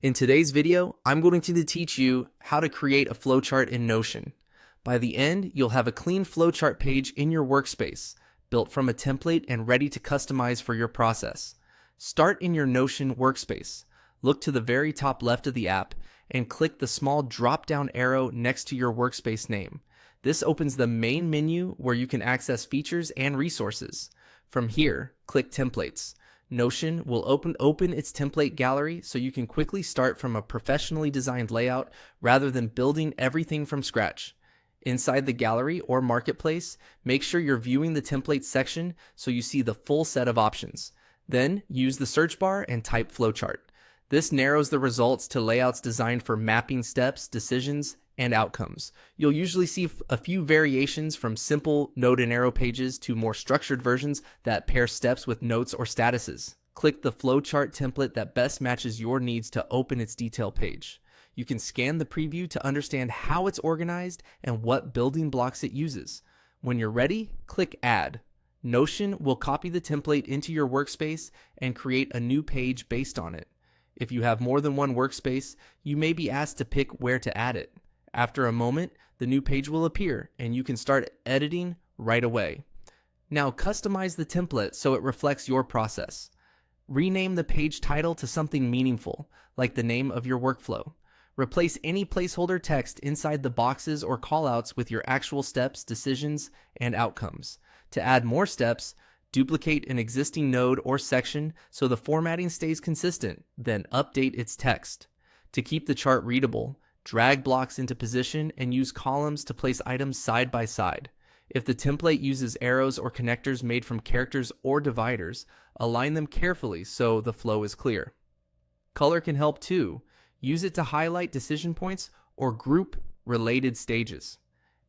In today's video, I'm going to teach you how to create a flowchart in Notion. By the end, you'll have a clean flowchart page in your workspace, built from a template and ready to customize for your process. Start in your Notion workspace. Look to the very top left of the app and click the small drop-down arrow next to your workspace name. This opens the main menu where you can access features and resources. From here, click Templates. Notion will open its template gallery so you can quickly start from a professionally designed layout rather than building everything from scratch. Inside the gallery or marketplace, make sure you're viewing the templates section so you see the full set of options. Then use the search bar and type flowchart. This narrows the results to layouts designed for mapping steps, decisions, and outcomes. You'll usually see a few variations from simple node and arrow pages to more structured versions that pair steps with notes or statuses. Click the flowchart template that best matches your needs to open its detail page. You can scan the preview to understand how it's organized and what building blocks it uses. When you're ready, click Add. Notion will copy the template into your workspace and create a new page based on it. If you have more than one workspace, you may be asked to pick where to add it. After a moment, the new page will appear and you can start editing right away. Now customize the template so it reflects your process. Rename the page title to something meaningful, like the name of your workflow. Replace any placeholder text inside the boxes or callouts with your actual steps, decisions, and outcomes. To add more steps, duplicate an existing node or section so the formatting stays consistent, then update its text. To keep the chart readable, drag blocks into position and use columns to place items side by side. If the template uses arrows or connectors made from characters or dividers, align them carefully so the flow is clear. Color can help too. Use it to highlight decision points or group related stages.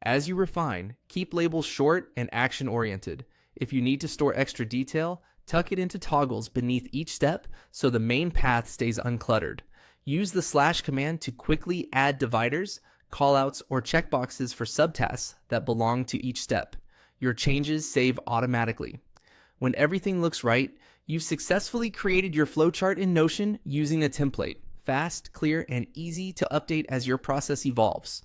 As you refine, keep labels short and action-oriented. If you need to store extra detail, tuck it into toggles beneath each step so the main path stays uncluttered. Use the / command to quickly add dividers, callouts, or checkboxes for subtasks that belong to each step. Your changes save automatically. When everything looks right, you've successfully created your flowchart in Notion using a template. Fast, clear, and easy to update as your process evolves.